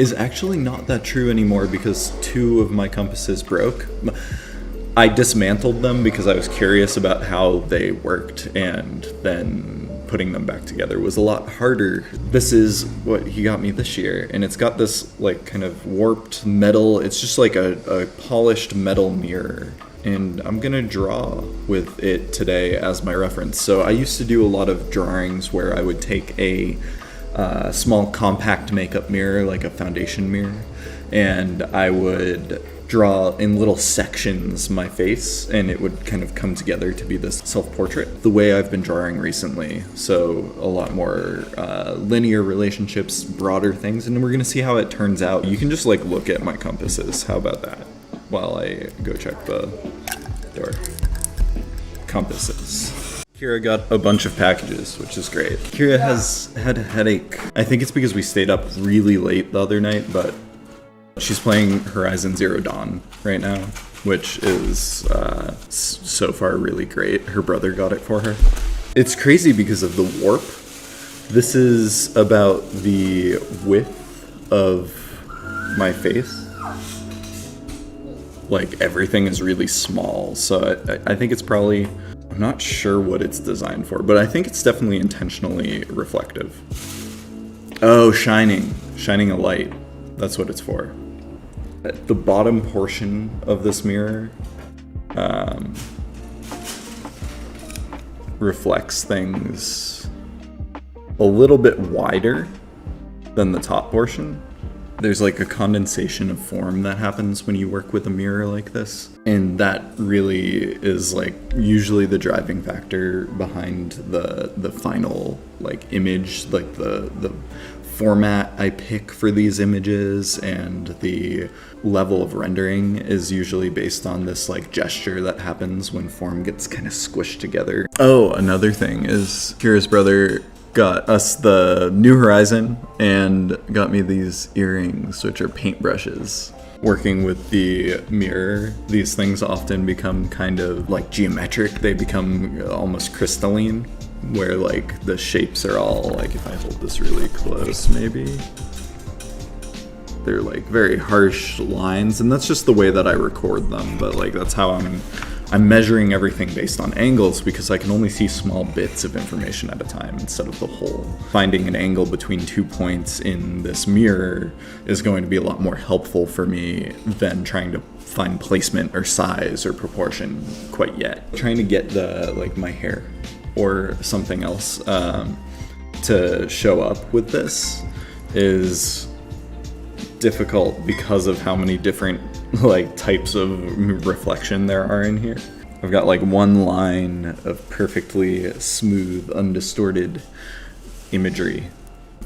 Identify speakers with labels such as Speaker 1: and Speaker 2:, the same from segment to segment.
Speaker 1: is actually not that true anymore because 2 of my compasses broke. I dismantled them because I was curious about how they worked, and then putting them back together was a lot harder. This is what he got me this year, and it's got this like kind of warped metal, it's just like a polished metal mirror, and I'm gonna draw with it today as my reference. So I used to do a lot of drawings where I would take a small compact makeup mirror, like a foundation mirror, and I would draw in little sections my face, and it would kind of come together to be this self-portrait the way I've been drawing recently. So a lot more linear relationships, broader things, and we're gonna see how it turns out. You can just like look at my compasses. How about that while I go check the door? Compasses. Kira got a bunch of packages, which is great. Kira has had a headache. I think it's because we stayed up really late the other night, but she's playing Horizon Zero Dawn right now, which is so far really great. Her brother got it for her. It's crazy because of the warp. This is about the width of my face. Like everything is really small, so I think it's probably, I'm not sure what it's designed for, but I think it's definitely intentionally reflective. Oh, shining a light. That's what it's for. The bottom portion of this mirror reflects things a little bit wider than the top portion. There's like a condensation of form that happens when you work with a mirror like this, and that really is like usually the driving factor behind the final like image, like the format I pick for these images, and the level of rendering is usually based on this like gesture that happens when form gets kind of squished together. Oh, another thing is Kira's brother got us the New Horizon and got me these earrings, which are paintbrushes. Working with the mirror, these things often become kind of like geometric. They become almost crystalline, where like the shapes are all like, if I hold this really close maybe, they're like very harsh lines, and that's just the way that I record them, but like that's how I'm measuring everything based on angles, because I can only see small bits of information at a time instead of the whole. Finding an angle between 2 points in this mirror is going to be a lot more helpful for me than trying to find placement or size or proportion quite yet. Trying to get the like my hair or something else to show up with this is difficult because of how many different like types of reflection there are in here. I've got like one line of perfectly smooth, undistorted imagery,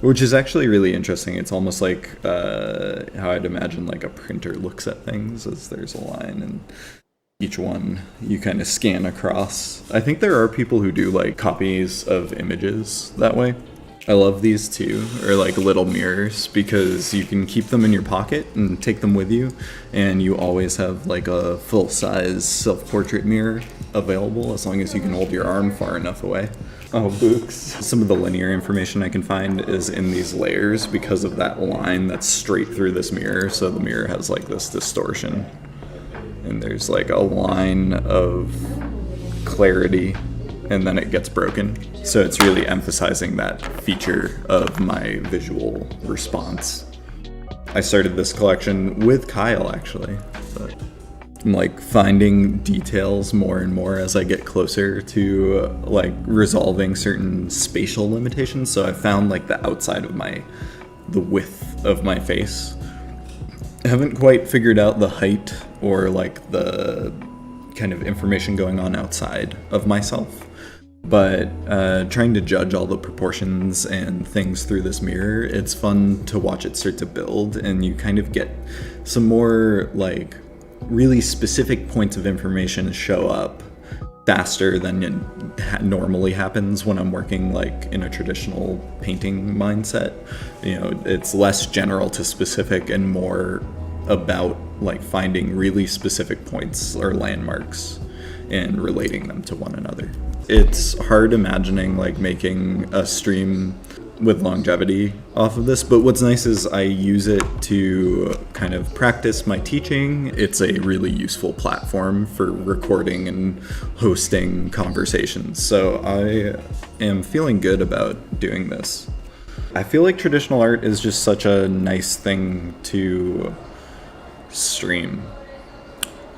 Speaker 1: which is actually really interesting. It's almost like how I'd imagine like a printer looks at things, as there's a line and each one you kind of scan across. I think there are people who do like copies of images that way. I love these too, or like little mirrors, because you can keep them in your pocket and take them with you, and you always have like a full-size self-portrait mirror available as long as you can hold your arm far enough away. Oh, books. Some of the linear information I can find is in these layers because of that line that's straight through this mirror, so the mirror has like this distortion. And there's like a line of clarity, and then it gets broken. So it's really emphasizing that feature of my visual response. I started this collection with Kyle, actually, but I'm like finding details more and more as I get closer to like resolving certain spatial limitations. So I found like the outside of the width of my face. I haven't quite figured out the height or like the kind of information going on outside of myself. But trying to judge all the proportions and things through this mirror, it's fun to watch it start to build, and you kind of get some more like really specific points of information show up faster than it normally happens when I'm working like in a traditional painting mindset. You know, it's less general to specific and more about like finding really specific points or landmarks and relating them to one another. It's hard imagining like making a stream with longevity off of this, but what's nice is I use it to kind of practice my teaching. It's a really useful platform for recording and hosting conversations, so I am feeling good about doing this. I feel like traditional art is just such a nice thing to stream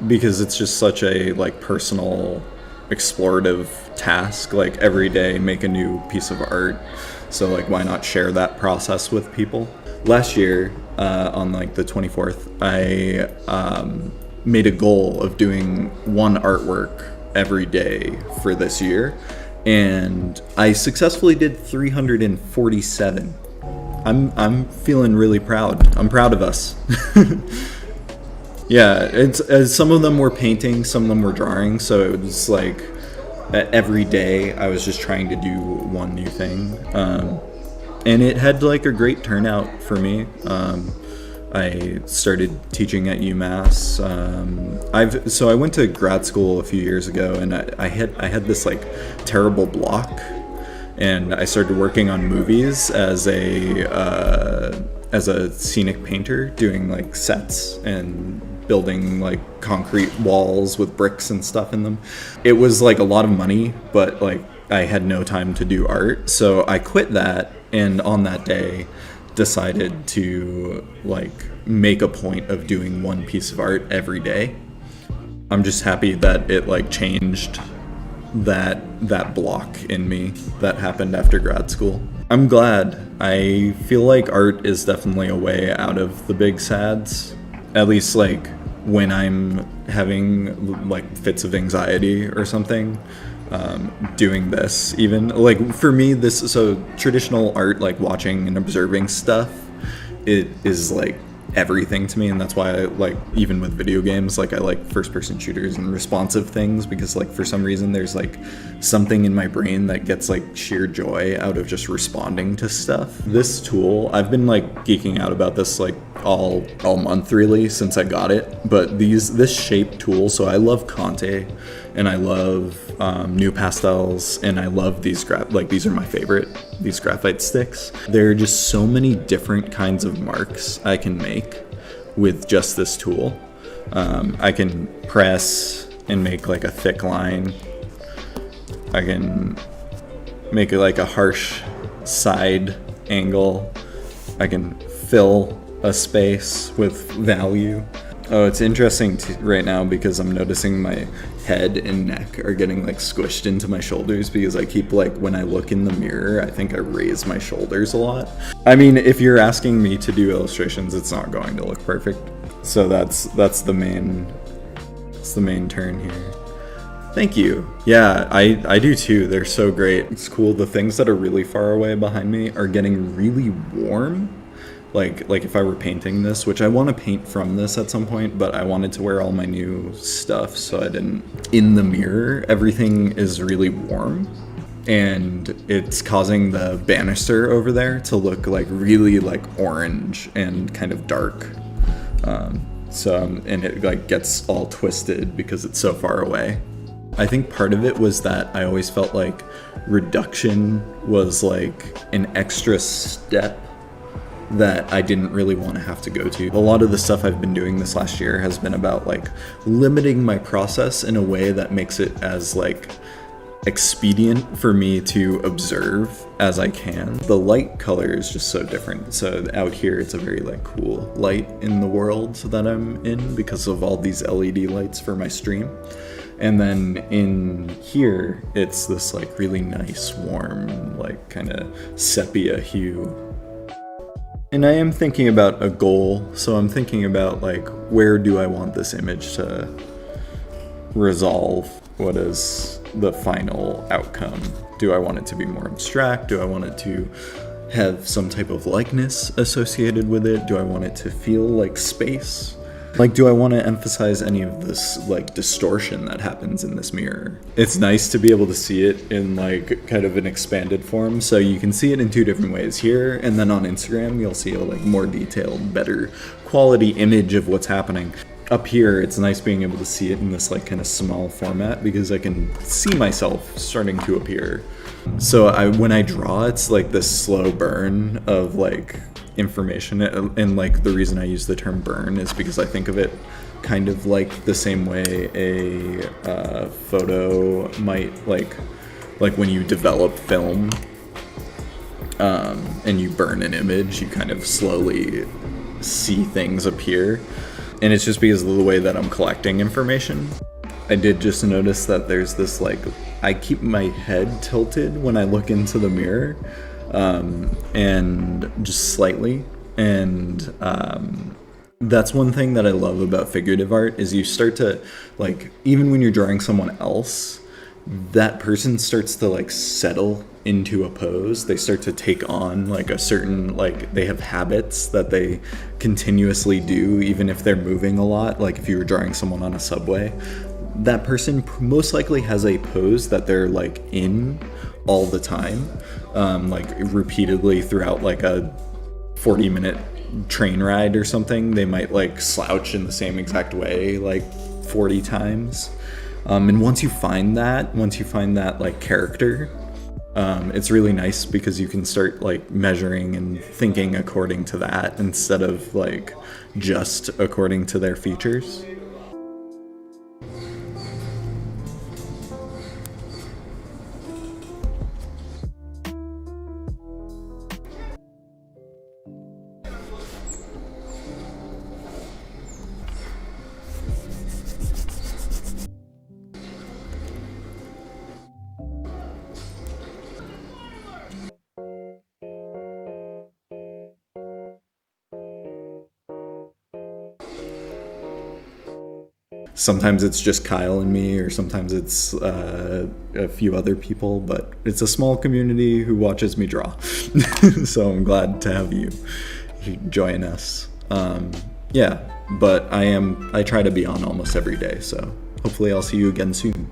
Speaker 1: because it's just such a like personal, explorative task. Like every day make a new piece of art, so like why not share that process with people? Last year on like the 24th, I made a goal of doing one artwork every day for this year, and I successfully did 347. I'm feeling really proud. I'm proud of us. Yeah, it's some of them were painting, some of them were drawing, so it was like every day I was just trying to do one new thing, and it had like a great turnout for me. I started teaching at UMass. I went to grad school a few years ago, and I had this like terrible block, and I started working on movies as a scenic painter, doing like sets and building like concrete walls with bricks and stuff in them. It was like a lot of money, but like I had no time to do art, so I quit that, and on that day decided to like make a point of doing one piece of art every day. I'm just happy that it like changed that block in me that happened after grad school. I'm glad. I feel like art is definitely a way out of the big sads, at least like when I'm having like fits of anxiety or something. Doing this, even like for me, this, so traditional art, like watching and observing stuff, it is like everything to me, and that's why I like, even with video games, like I like first person shooters and responsive things, because like for some reason there's like something in my brain that gets like sheer joy out of just responding to stuff. This tool, I've been like geeking out about this like all month really since I got it, but this shape tool, so I love Conte and I love New Pastels, and I love these these are my favorite, these graphite sticks. There are just so many different kinds of marks I can make with just this tool. I can press and make like a thick line. I can make it like a harsh side angle. I can fill a space with value. Oh, it's interesting right now because I'm noticing my head and neck are getting like squished into my shoulders, because I keep like, when I look in the mirror, I think I raise my shoulders a lot. I mean, if you're asking me to do illustrations, it's not going to look perfect. So that's the main turn here. Thank you. Yeah, I do too. They're so great. It's cool. The things that are really far away behind me are getting really warm. Like if I were painting this, which I want to paint from this at some point, but I wanted to wear all my new stuff, so I didn't. In the mirror, everything is really warm, and it's causing the banister over there to look like really like orange and kind of dark. And it like gets all twisted because it's so far away. I think part of it was that I always felt like reduction was like an extra step that I didn't really want to have to go to. A lot of the stuff I've been doing this last year has been about like limiting my process in a way that makes it as like expedient for me to observe as I can. The light color is just so different. So out here it's a very like cool light in the world that I'm in because of all these LED lights for my stream. And then in here it's this like really nice warm like kind of sepia hue. And I am thinking about a goal, so I'm thinking about like, where do I want this image to resolve? What is the final outcome? Do I want it to be more abstract? Do I want it to have some type of likeness associated with it? Do I want it to feel like space? Like, do I want to emphasize any of this like distortion that happens in this mirror? It's nice to be able to see it in like kind of an expanded form, so you can see it in two different ways here, and then on Instagram you'll see a like more detailed, better quality image of what's happening. up here, it's nice being able to see it in this like kind of small format because I can see myself starting to appear. So when I draw, it's like this slow burn of like information, and like the reason I use the term burn is because I think of it kind of like the same way a photo might like when you develop film, and you burn an image, you kind of slowly see things appear. And it's just because of the way that I'm collecting information. I did just notice that there's this like, I keep my head tilted when I look into the mirror, and just slightly. And that's one thing that I love about figurative art is you start to like, even when you're drawing someone else, that person starts to like settle into a pose. They start to take on like a certain, like they have habits that they continuously do even if they're moving a lot. Like if you were drawing someone on a subway, that person most likely has a pose that they're like in all the time, like repeatedly throughout like a 40-minute train ride or something. They might like slouch in the same exact way like 40 times. And once you find that like character, it's really nice because you can start like measuring and thinking according to that instead of like just according to their features. Sometimes it's just Kyle and me, or sometimes it's a few other people, but it's a small community who watches me draw. So I'm glad to have you join us. Yeah, but I try to be on almost every day, so hopefully I'll see you again soon.